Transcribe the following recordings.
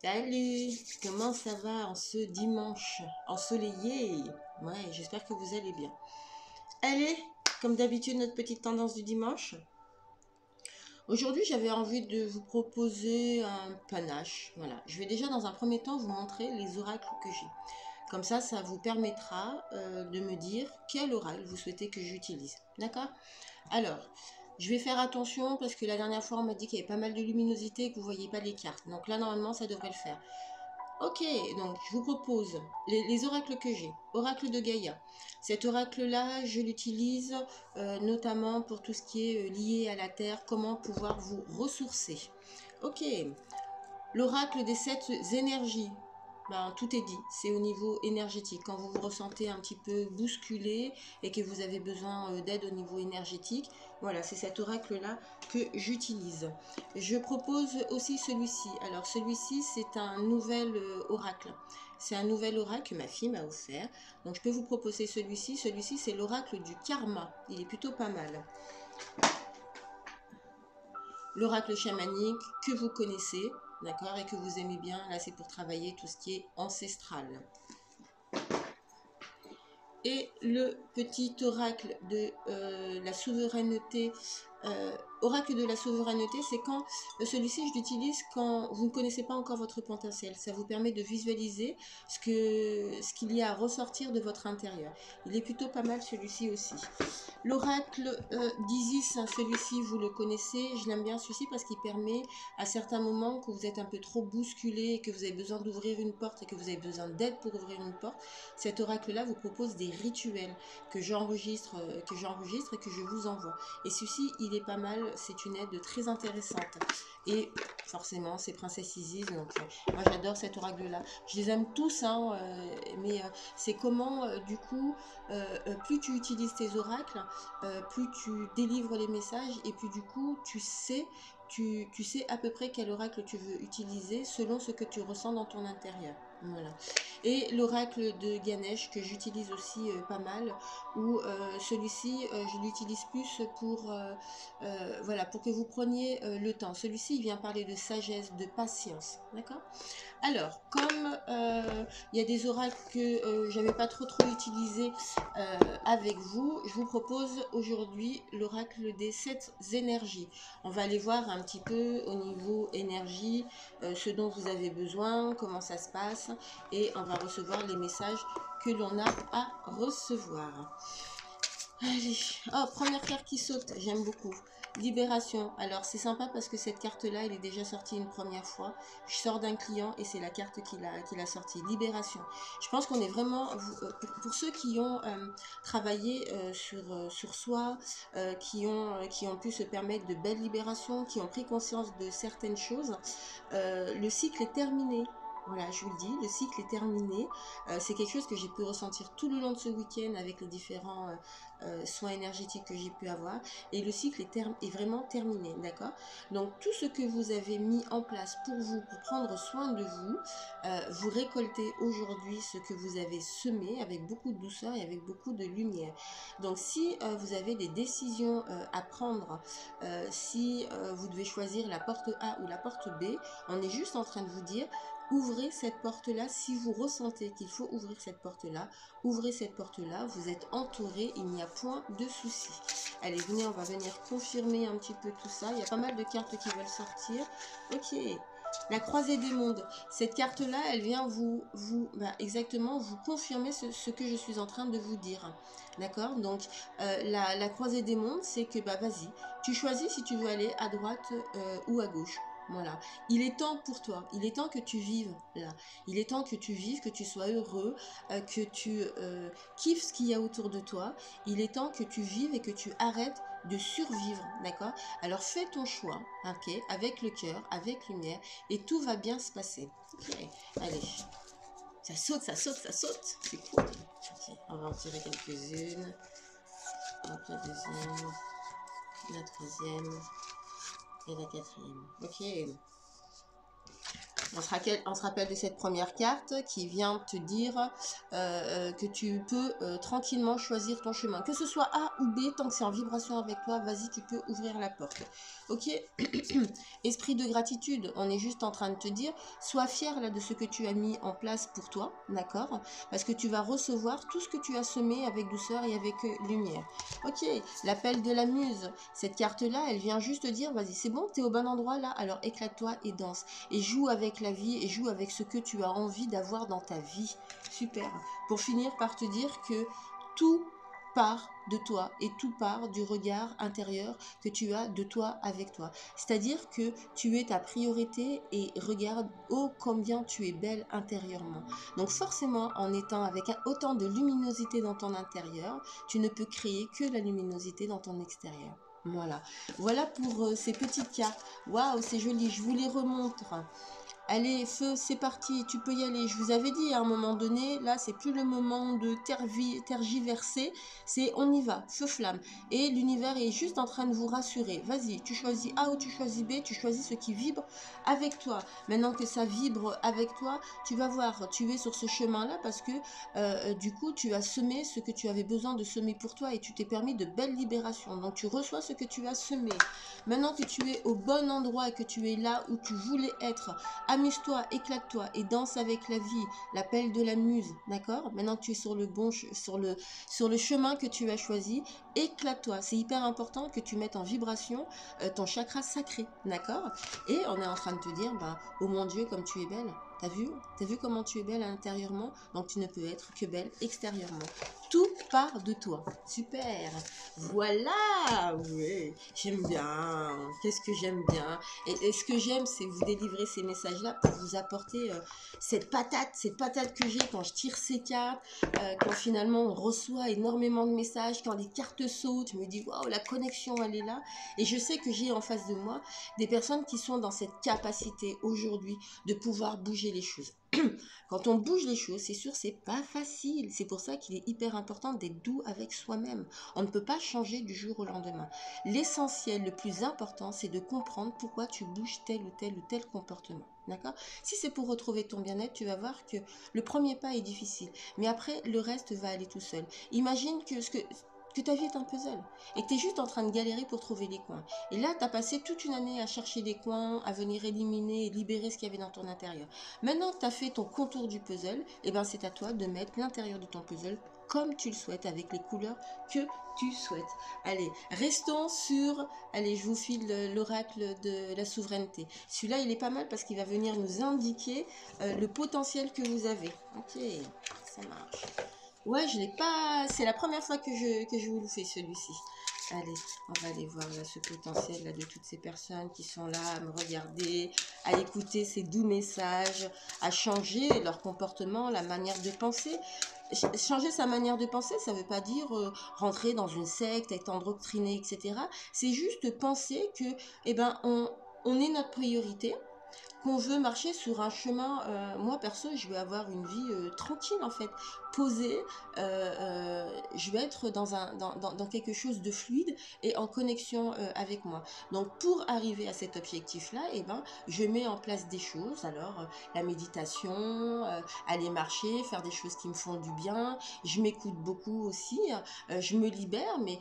Salut, comment ça va en ce dimanche ensoleillé? Ouais, j'espère que vous allez bien. Allez, comme d'habitude, notre petite tendance du dimanche. Aujourd'hui, j'avais envie de vous proposer un panache. Voilà, je vais déjà dans un premier temps vous montrer les oracles que j'ai. Comme ça vous permettra de me dire quel oracle vous souhaitez que j'utilise. D'accord? Alors, je vais faire attention parce que la dernière fois, on m'a dit qu'il y avait pas mal de luminosité et que vous ne voyez pas les cartes. Donc là, normalement, ça devrait le faire. Ok, donc je vous propose les oracles que j'ai. Oracle de Gaïa. Cet oracle-là, je l'utilise notamment pour tout ce qui est lié à la Terre, comment pouvoir vous ressourcer. Ok, l'oracle des 7 énergies. Ben, tout est dit, c'est au niveau énergétique. Quand vous vous ressentez un petit peu bousculé et que vous avez besoin d'aide au niveau énergétique, voilà, c'est cet oracle-là que j'utilise. Je propose aussi celui-ci. Alors celui-ci, c'est un nouvel oracle. C'est un nouvel oracle que ma fille m'a offert. Donc je peux vous proposer celui-ci. Celui-ci, c'est l'oracle du karma. Il est plutôt pas mal. L'oracle chamanique que vous connaissez, d'accord, et que vous aimez bien. Là, c'est pour travailler tout ce qui est ancestral. Et le petit oracle de la souveraineté. Oracle de la souveraineté, c'est quand celui-ci, je l'utilise quand vous ne connaissez pas encore votre potentiel. Ça vous permet de visualiser ce qu'il y a à ressortir de votre intérieur. Il est plutôt pas mal celui-ci aussi. L'oracle d'Isis, celui-ci, vous le connaissez. Je l'aime bien celui-ci parce qu'il permet à certains moments que vous êtes un peu trop bousculé, que vous avez besoin d'ouvrir une porte et que vous avez besoin d'aide pour ouvrir une porte. Cet oracle-là vous propose des rituels que j'enregistre et que je vous envoie. Et celui-ci, il est pas mal. C'est une aide très intéressante. Et forcément, c'est Princesse Isis. Donc, moi, j'adore cet oracle-là. Je les aime tous, hein, mais c'est comment, du coup, plus tu utilises tes oracles, plus tu délivres les messages et puis du coup tu sais à peu près quel oracle tu veux utiliser selon ce que tu ressens dans ton intérieur. Voilà. Et l'oracle de Ganesh que j'utilise aussi pas mal, où celui-ci je l'utilise plus pour voilà, pour que vous preniez le temps. Celui-ci il vient parler de sagesse, de patience, d'accord. Alors, comme il y a des oracles que j'avais pas trop utilisés avec vous, je vous propose aujourd'hui l'oracle des 7 énergies. On va aller voir un petit peu au niveau énergie, ce dont vous avez besoin, comment ça se passe, et on va recevoir les messages que l'on a à recevoir. Allez, oh, première carte qui saute, j'aime beaucoup. Libération. Alors c'est sympa parce que cette carte-là, elle est déjà sortie une première fois. Je sors d'un client et c'est la carte qu'il a sortie. Libération. Je pense qu'on est vraiment, pour ceux qui ont travaillé sur soi, qui ont pu se permettre de belles libérations, qui ont pris conscience de certaines choses, le cycle est terminé. Voilà, je vous le dis, le cycle est terminé. C'est quelque chose que j'ai pu ressentir tout le long de ce week-end avec les différents soins énergétiques que j'ai pu avoir. Et le cycle est vraiment terminé, d'accord. Donc tout ce que vous avez mis en place pour vous, pour prendre soin de vous, vous récoltez aujourd'hui ce que vous avez semé avec beaucoup de douceur et avec beaucoup de lumière. Donc si vous avez des décisions à prendre, si vous devez choisir la porte A ou la porte B, on est juste en train de vous dire: ouvrez cette porte-là. Si vous ressentez qu'il faut ouvrir cette porte-là, ouvrez cette porte-là. Vous êtes entouré, il n'y a point de souci. Allez, venez, on va venir confirmer un petit peu tout ça. Il y a pas mal de cartes qui veulent sortir. Ok. La croisée des mondes. Cette carte-là, elle vient exactement vous confirmer ce que je suis en train de vous dire. D'accord. Donc, la croisée des mondes, c'est que, vas-y, tu choisis si tu veux aller à droite ou à gauche. Voilà, il est temps pour toi, il est temps que tu vives là, il est temps que tu vives, que tu sois heureux, que tu kiffes ce qu'il y a autour de toi, il est temps que tu vives et que tu arrêtes de survivre, d'accord. Alors fais ton choix, ok, avec le cœur, avec lumière, et tout va bien se passer. Ok, allez, ça saute, ça saute, ça saute, c'est cool. Ok, on va en tirer quelques-unes. Hop, la deuxième, la troisième et la quatrième. Ok. On se rappelle de cette première carte qui vient te dire que tu peux tranquillement choisir ton chemin. Que ce soit A ou B, tant que c'est en vibration avec toi, vas-y, tu peux ouvrir la porte. Ok. Esprit de gratitude, on est juste en train de te dire, sois fier là de ce que tu as mis en place pour toi, d'accord? Parce que tu vas recevoir tout ce que tu as semé avec douceur et avec lumière. Ok, l'appel de la muse, cette carte-là, elle vient juste te dire, vas-y, c'est bon, t'es au bon endroit là, alors éclate-toi et danse. Et joue avec la vie et joue avec ce que tu as envie d'avoir dans ta vie. Super. Pour finir par te dire que tout part de toi et tout part du regard intérieur que tu as de toi avec toi. C'est-à-dire que tu es ta priorité et regarde oh combien tu es belle intérieurement. Donc forcément en étant avec autant de luminosité dans ton intérieur, tu ne peux créer que la luminosité dans ton extérieur. Voilà. Voilà pour ces petites cartes. Waouh, c'est joli, je vous les remontre. Allez, feu, c'est parti, tu peux y aller. Je vous avais dit à un moment donné, là, c'est plus le moment de tergiverser, c'est on y va, feu flamme. Et l'univers est juste en train de vous rassurer. Vas-y, tu choisis A ou tu choisis B, tu choisis ce qui vibre avec toi. Maintenant que ça vibre avec toi, tu vas voir, tu es sur ce chemin-là parce que du coup, tu as semé ce que tu avais besoin de semer pour toi et tu t'es permis de belles libérations. Donc, tu reçois ce que tu as semé. Maintenant que tu es au bon endroit et que tu es là où tu voulais être, amuse-toi, éclate-toi et danse avec la vie, l'appel de la muse, d'accord? Maintenant que tu es sur le bon sur le chemin que tu as choisi, éclate-toi. C'est hyper important que tu mettes en vibration ton chakra sacré, d'accord? Et on est en train de te dire, bah, oh mon Dieu, comme tu es belle. T'as vu? T'as vu comment tu es belle intérieurement? Donc tu ne peux être que belle extérieurement. Tout part de toi. Super. Voilà. Oui, j'aime bien. Qu'est-ce que j'aime bien. Et ce que j'aime, c'est vous délivrer ces messages-là pour vous apporter cette patate que j'ai quand je tire ces cartes, quand finalement on reçoit énormément de messages, quand les cartes sautent, je me dis waouh, la connexion elle est là. Et je sais que j'ai en face de moi des personnes qui sont dans cette capacité aujourd'hui de pouvoir bouger les choses. Quand on bouge les choses, c'est sûr, c'est pas facile. C'est pour ça qu'il est hyper important d'être doux avec soi-même. On ne peut pas changer du jour au lendemain. L'essentiel, le plus important, c'est de comprendre pourquoi tu bouges tel ou tel comportement. D'accord? Si c'est pour retrouver ton bien-être, tu vas voir que le premier pas est difficile. Mais après, le reste va aller tout seul. Imagine que ta vie est un puzzle et que tu es juste en train de galérer pour trouver les coins. Et là, tu as passé toute une année à chercher des coins, à venir éliminer et libérer ce qu'il y avait dans ton intérieur. Maintenant que tu as fait ton contour du puzzle, eh ben c'est à toi de mettre l'intérieur de ton puzzle comme tu le souhaites, avec les couleurs que tu souhaites. Allez, restons sur... Allez, je vous file l'oracle de la souveraineté. Celui-là, il est pas mal parce qu'il va venir nous indiquer le potentiel que vous avez. Ok, ça marche. Ouais, je l'ai pas... C'est la première fois que je vous le fais, celui-ci. Allez, on va aller voir là, ce potentiel là, de toutes ces personnes qui sont là à me regarder, à écouter ces doux messages, à changer leur comportement, la manière de penser. Changer sa manière de penser, ça ne veut pas dire rentrer dans une secte, être endoctriné, etc. C'est juste penser que, eh ben, on est notre priorité, qu'on veut marcher sur un chemin. Moi perso, je veux avoir une vie tranquille en fait, posée. Je veux être dans quelque chose de fluide et en connexion avec moi. Donc pour arriver à cet objectif là, eh ben, je mets en place des choses. Alors la méditation, aller marcher, faire des choses qui me font du bien. Je m'écoute beaucoup aussi, je me libère, mais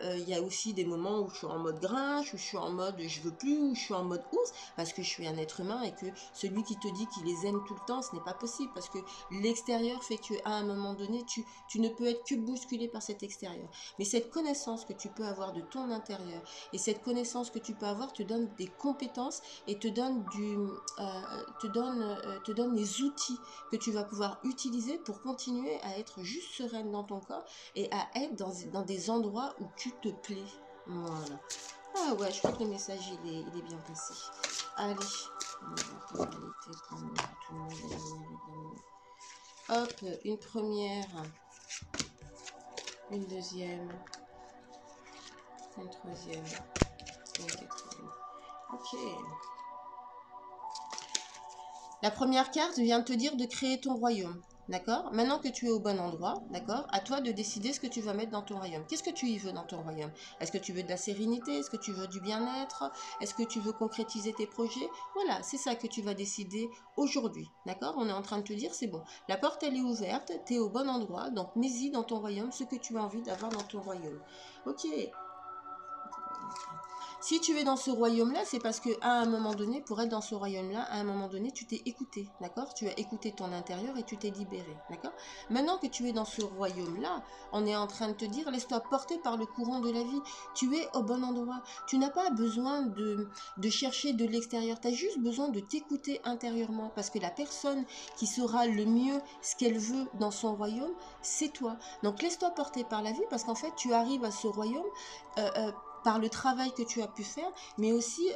il y a aussi des moments où je suis en mode grinche, où je suis en mode je veux plus, où je suis en mode ours, parce que je suis un être humain et que celui qui te dit qu'il les aime tout le temps, ce n'est pas possible, parce que l'extérieur fait qu'à un moment donné, tu ne peux être que bousculé par cet extérieur. Mais cette connaissance que tu peux avoir de ton intérieur et cette connaissance que tu peux avoir te donne des compétences et te donne te donne les outils que tu vas pouvoir utiliser pour continuer à être juste sereine dans ton corps et à être dans des endroits où tu te plais. Voilà. Ah ouais, je crois que le message il est bien passé. Allez, hop, une première, une deuxième, une troisième, une quatrième. Ok. La première carte vient te dire de créer ton royaume. D'accord? Maintenant que tu es au bon endroit, d'accord? À toi de décider ce que tu vas mettre dans ton royaume. Qu'est-ce que tu y veux dans ton royaume? Est-ce que tu veux de la sérénité? Est-ce que tu veux du bien-être? Est-ce que tu veux concrétiser tes projets? Voilà, c'est ça que tu vas décider aujourd'hui. D'accord? On est en train de te dire, c'est bon. La porte, elle est ouverte, tu es au bon endroit, donc mets-y dans ton royaume ce que tu as envie d'avoir dans ton royaume. Ok. Si tu es dans ce royaume-là, c'est parce que à un moment donné, pour être dans ce royaume-là, à un moment donné, tu t'es écouté, d'accord? Tu as écouté ton intérieur et tu t'es libéré, d'accord? Maintenant que tu es dans ce royaume-là, on est en train de te dire, laisse-toi porter par le courant de la vie. Tu es au bon endroit. Tu n'as pas besoin de chercher de l'extérieur. Tu as juste besoin de t'écouter intérieurement parce que la personne qui saura le mieux ce qu'elle veut dans son royaume, c'est toi. Donc laisse-toi porter par la vie parce qu'en fait, tu arrives à ce royaume euh, euh, par le travail que tu as pu faire, mais aussi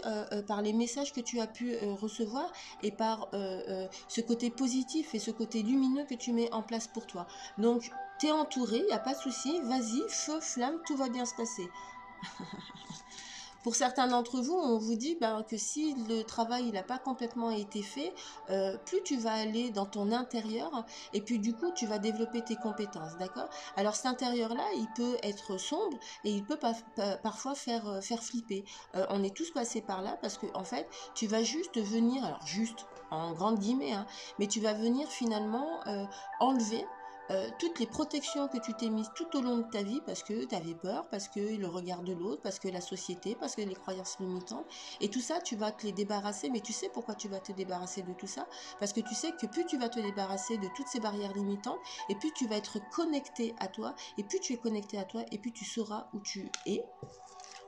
par les messages que tu as pu recevoir et par ce côté positif et ce côté lumineux que tu mets en place pour toi. Donc, tu es entouré, il n'y a pas de souci, vas-y, feu, flamme, tout va bien se passer. Pour certains d'entre vous, on vous dit que si le travail n'a pas complètement été fait, plus tu vas aller dans ton intérieur et puis du coup, tu vas développer tes compétences, d'accord? Alors cet intérieur-là, il peut être sombre et il peut parfois faire flipper. On est tous passés par là parce que en fait, tu vas juste venir, alors juste en grande guillemets, hein, mais tu vas venir finalement enlever toutes les protections que tu t'es mises tout au long de ta vie parce que tu avais peur, parce que le regard de l'autre, parce que la société, parce que les croyances limitantes. Et tout ça, tu vas te les débarrasser. Mais tu sais pourquoi tu vas te débarrasser de tout ça? Parce que tu sais que plus tu vas te débarrasser de toutes ces barrières limitantes, et plus tu vas être connecté à toi, et plus tu es connecté à toi, et plus tu sauras où tu es.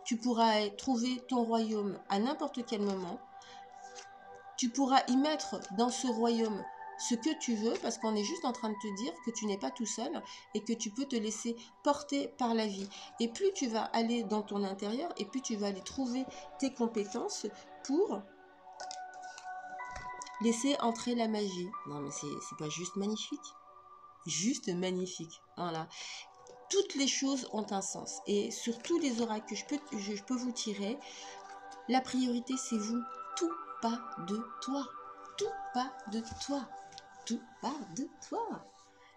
Tu pourras trouver ton royaume à n'importe quel moment. Tu pourras y mettre dans ce royaume ce que tu veux parce qu'on est juste en train de te dire que tu n'es pas tout seul et que tu peux te laisser porter par la vie. Et plus tu vas aller dans ton intérieur et plus tu vas aller trouver tes compétences pour laisser entrer la magie. Non mais c'est pas juste magnifique. Juste magnifique. Voilà. Toutes les choses ont un sens. Et sur tous les oracles que je peux vous tirer, la priorité c'est vous. Tout part de toi. Tout part de toi. Tout part de toi.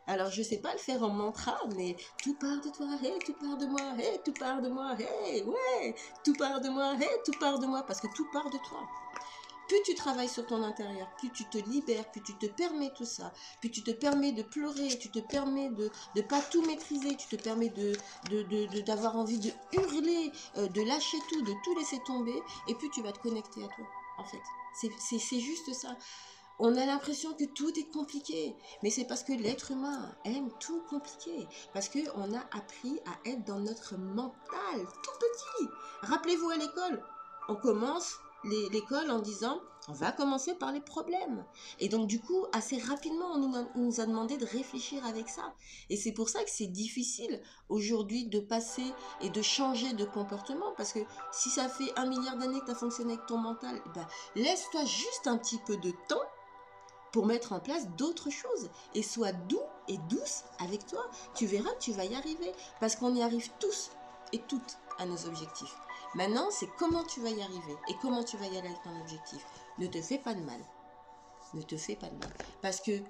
Alors, je sais pas le faire en mantra, mais tout part de toi, hey, tout part de moi, hey, tout part de moi, hey, ouais, tout part de moi, hey, tout part de moi, parce que tout part de toi. Plus tu travailles sur ton intérieur, plus tu te libères, plus tu te permets tout ça, plus tu te permets de pleurer, tu te permets de ne pas tout maîtriser, tu te permets d'avoir envie de hurler, de lâcher tout laisser tomber, et plus tu vas te connecter à toi, en fait. C'est juste ça. On a l'impression que tout est compliqué, mais c'est parce que l'être humain aime tout compliqué, parce qu'on a appris à être dans notre mental tout petit. Rappelez-vous à l'école, on commence l'école en disant on va commencer par les problèmes. Et donc du coup, assez rapidement, on nous a demandé de réfléchir avec ça. Et c'est pour ça que c'est difficile aujourd'hui de passer et de changer de comportement, parce que si ça fait 1 milliard d'années que tu as fonctionné avec ton mental, ben, laisse-toi juste un petit peu de temps pour mettre en place d'autres choses. Et sois doux et douce avec toi. Tu verras que tu vas y arriver. Parce qu'on y arrive tous et toutes à nos objectifs. Maintenant, c'est comment tu vas y arriver et comment tu vas y aller avec ton objectif. Ne te fais pas de mal. Ne te fais pas de mal. Parce que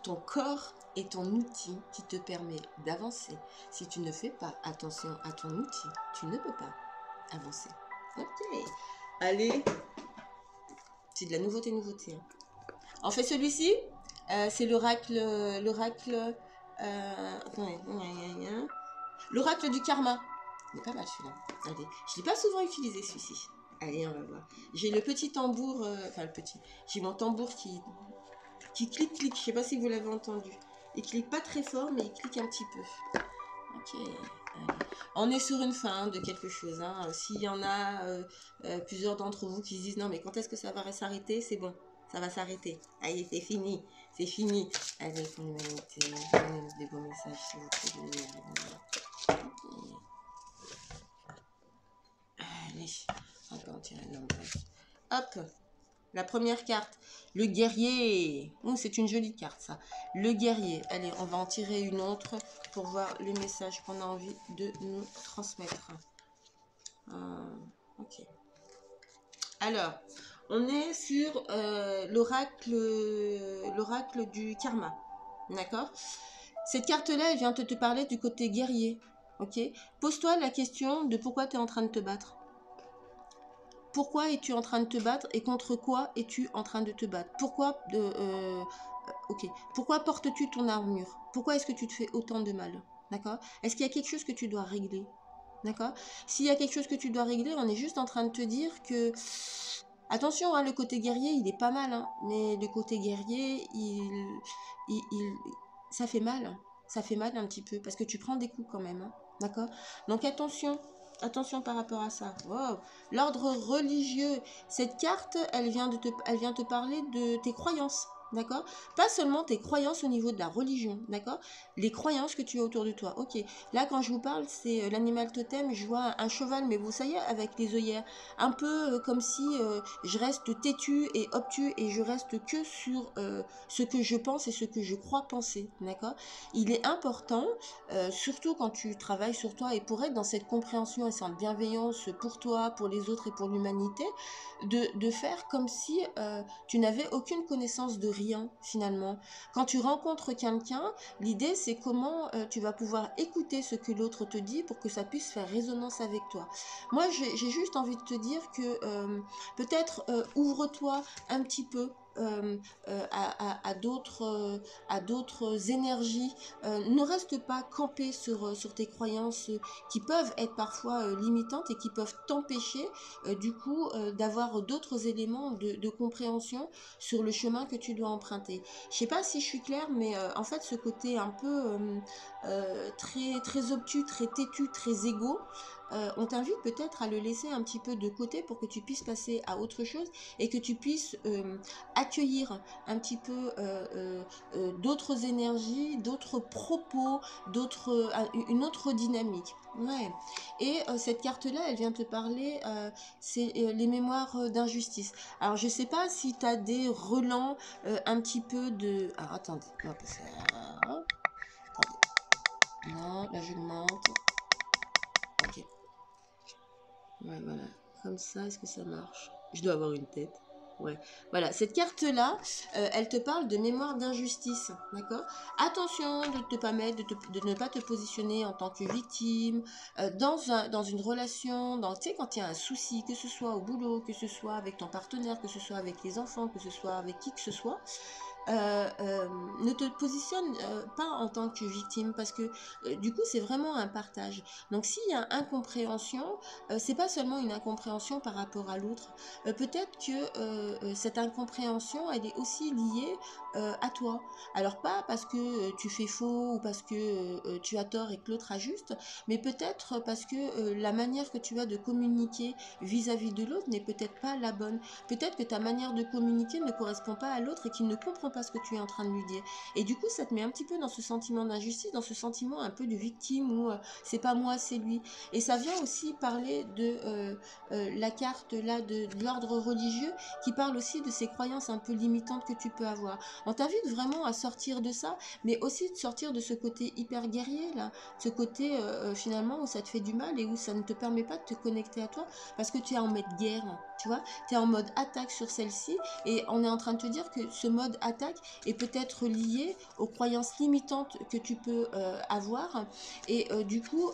ton corps est ton outil qui te permet d'avancer. Si tu ne fais pas attention à ton outil, tu ne peux pas avancer. Ok. Allez. C'est de la nouveauté. Hein. On fait celui-ci. C'est l'oracle du karma. Il est pas mal celui-là. Allez, je l'ai pas souvent utilisé celui-ci. Allez, on va voir. J'ai le petit tambour, j'ai mon tambour qui clique. Je sais pas si vous l'avez entendu. Il clique pas très fort, mais il clique un petit peu. Ok. Allez. On est sur une fin de quelque chose. Hein. S'il y en a plusieurs d'entre vous qui se disent non, mais quand est-ce que ça va s'arrêter? C'est bon. Ça va s'arrêter. Allez, c'est fini. C'est fini. Allez, pour l'humanité, donnez-nous des beaux messages, s'il vous plaît. Allez, on va en tirer un nombre. Hop, la première carte. Le guerrier. C'est une jolie carte, ça. Le guerrier. Allez, on va en tirer une autre pour voir le message qu'on a envie de nous transmettre. Ok. Alors, on est sur l'oracle du karma. D'accord? Cette carte-là, elle vient te parler du côté guerrier. Ok? Pose-toi la question de pourquoi tu es en train de te battre. Pourquoi es-tu en train de te battre et contre quoi es-tu en train de te battre? Ok. Pourquoi portes-tu ton armure? Pourquoi est-ce que tu te fais autant de mal? D'accord? Est-ce qu'il y a quelque chose que tu dois régler? D'accord? S'il y a quelque chose que tu dois régler, on est juste en train de te dire que... Attention, hein, le côté guerrier, il est pas mal, hein, mais le côté guerrier, ça fait mal. Ça fait mal un petit peu, parce que tu prends des coups quand même. Hein, d'accord? Donc attention, attention par rapport à ça. Wow. L'ordre religieux, cette carte, elle vient te parler de tes croyances. D'accord? Pas seulement tes croyances au niveau de la religion, d'accord? Les croyances que tu as autour de toi. Ok, là quand je vous parle, c'est l'animal totem, je vois un cheval, mais vous savez, avec les œillères, un peu comme si je reste têtue et obtue et je reste que sur ce que je pense et ce que je crois penser, d'accord? Il est important, surtout quand tu travailles sur toi et pour être dans cette compréhension et cette bienveillance pour toi, pour les autres et pour l'humanité, de faire comme si tu n'avais aucune connaissance de rien finalement. Quand tu rencontres quelqu'un, l'idée c'est comment tu vas pouvoir écouter ce que l'autre te dit pour que ça puisse faire résonance avec toi. Moi j'ai juste envie de te dire que peut-être ouvre-toi un petit peu à d'autres énergies. Ne reste pas campé sur tes croyances qui peuvent être parfois limitantes et qui peuvent t'empêcher du coup d'avoir d'autres éléments de compréhension sur le chemin que tu dois emprunter. Je sais pas si je suis claire, mais en fait ce côté un peu très obtus, très têtu, très égo, on t'invite peut-être à le laisser un petit peu de côté pour que tu puisses passer à autre chose et que tu puisses accueillir un petit peu d'autres énergies, d'autres propos, une autre dynamique. Ouais. Et cette carte-là, elle vient te parler, c'est les mémoires d'injustice. Alors, je sais pas si tu as des relents un petit peu de... Alors, attendez. Non, parce que... attendez. Non, là, j'augmente. Ok. Ouais, voilà. Comme ça, est-ce que ça marche? Je dois avoir une tête. Ouais. Voilà, cette carte-là, elle te parle de mémoire d'injustice, d'accord? Attention de ne pas mettre, de ne pas te positionner en tant que victime, dans une relation, tu sais, quand il y a un souci, que ce soit au boulot, que ce soit avec ton partenaire, que ce soit avec les enfants, que ce soit avec qui que ce soit, ne te positionne pas en tant que victime parce que du coup c'est vraiment un partage. Donc s'il y a incompréhension, c'est pas seulement une incompréhension par rapport à l'autre. Peut-être que cette incompréhension elle est aussi liée à toi. Alors pas parce que tu fais faux ou parce que tu as tort et que l'autre a juste, mais peut-être parce que la manière que tu as de communiquer vis-à-vis de l'autre n'est peut-être pas la bonne. Peut-être que ta manière de communiquer ne correspond pas à l'autre et qu'il ne comprend pas ce que tu es en train de lui dire. Et du coup, ça te met un petit peu dans ce sentiment d'injustice, dans ce sentiment un peu de victime où c'est pas moi, c'est lui. Et ça vient aussi parler de la carte là de l'ordre religieux qui parle aussi de ces croyances un peu limitantes que tu peux avoir. On t'invite vraiment à sortir de ça, mais aussi de sortir de ce côté hyper guerrier là, ce côté finalement où ça te fait du mal et où ça ne te permet pas de te connecter à toi parce que tu es en mode guerre, tu vois, tu es en mode attaque sur celle-ci et on est en train de te dire que ce mode attaque est peut-être lié aux croyances limitantes que tu peux avoir et du coup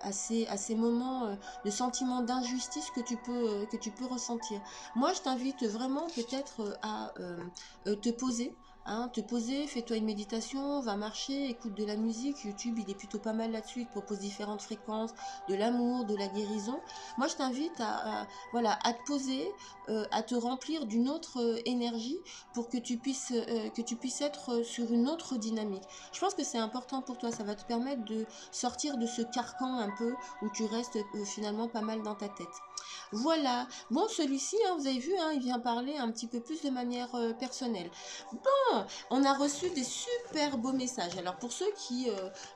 à ces moments de sentiment d'injustice que tu peux ressentir. Moi, je t'invite vraiment peut-être à te poser. Hein, te poser, fais-toi une méditation, va marcher, écoute de la musique. YouTube, il est plutôt pas mal là-dessus. Il te propose différentes fréquences, de l'amour, de la guérison. Moi, je t'invite voilà, à te poser, à te remplir d'une autre énergie pour que tu puisses être sur une autre dynamique. Je pense que c'est important pour toi. Ça va te permettre de sortir de ce carcan un peu où tu restes finalement pas mal dans ta tête. Voilà. Bon, celui-ci, hein, vous avez vu, hein, il vient parler un petit peu plus de manière personnelle. Bon, on a reçu des super beaux messages. Alors pour ceux qui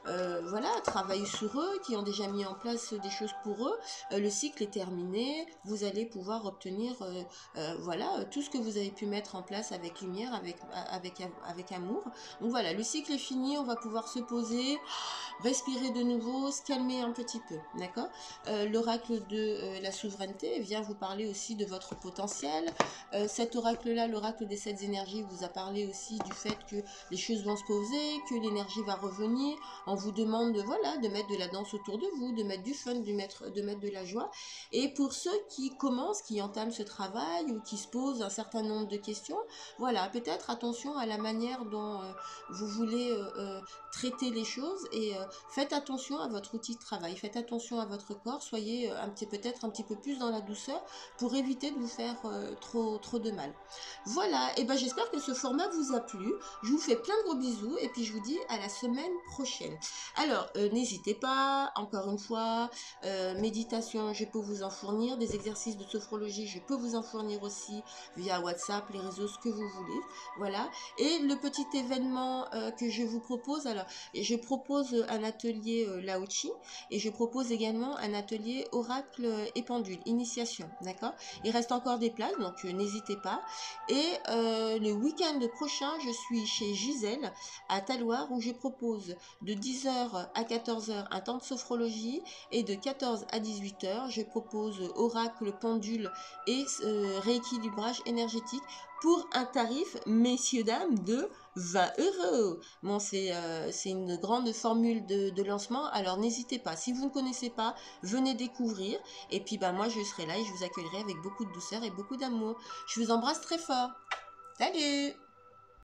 voilà, travaillent sur eux, qui ont déjà mis en place des choses pour eux, le cycle est terminé. Vous allez pouvoir obtenir voilà, tout ce que vous avez pu mettre en place avec lumière, avec amour. Donc voilà, le cycle est fini, on va pouvoir se poser, respirer de nouveau, se calmer un petit peu, d'accord? L'oracle de la souveraineté vient vous parler aussi de votre potentiel. Cet oracle-là, l'oracle des 7 énergies, vous a parlé aussi aussi du fait que les choses vont se poser, que l'énergie va revenir. On vous demande voilà, de mettre de la danse autour de vous, de mettre du fun, de mettre de la joie. Et pour ceux qui commencent, qui entament ce travail ou qui se posent un certain nombre de questions, voilà, peut-être attention à la manière dont vous voulez traiter les choses et faites attention à votre outil de travail, faites attention à votre corps, soyez peut-être un petit peu plus dans la douceur pour éviter de vous faire trop de mal. Voilà, et ben j'espère que ce format vous a plu. Je vous fais plein de gros bisous et puis je vous dis à la semaine prochaine. Alors, n'hésitez pas, encore une fois, méditation, je peux vous en fournir, des exercices de sophrologie, je peux vous en fournir aussi via WhatsApp, les réseaux, ce que vous voulez. Voilà, et le petit événement que je vous propose, alors, je propose un atelier Lao Chi et je propose également un atelier oracle et pendule, initiation, d'accord? Il reste encore des places, donc n'hésitez pas. Et le week-end prochain, je suis chez Gisèle à Taloir où je propose de 10h à 14h un temps de sophrologie et de 14 à 18h, je propose oracle, pendule et rééquilibrage énergétique pour un tarif, messieurs, dames, de 20 €. Bon, c'est une grande formule de lancement, alors n'hésitez pas. Si vous ne connaissez pas, venez découvrir. Et puis, bah, moi, je serai là et je vous accueillerai avec beaucoup de douceur et beaucoup d'amour. Je vous embrasse très fort. Salut!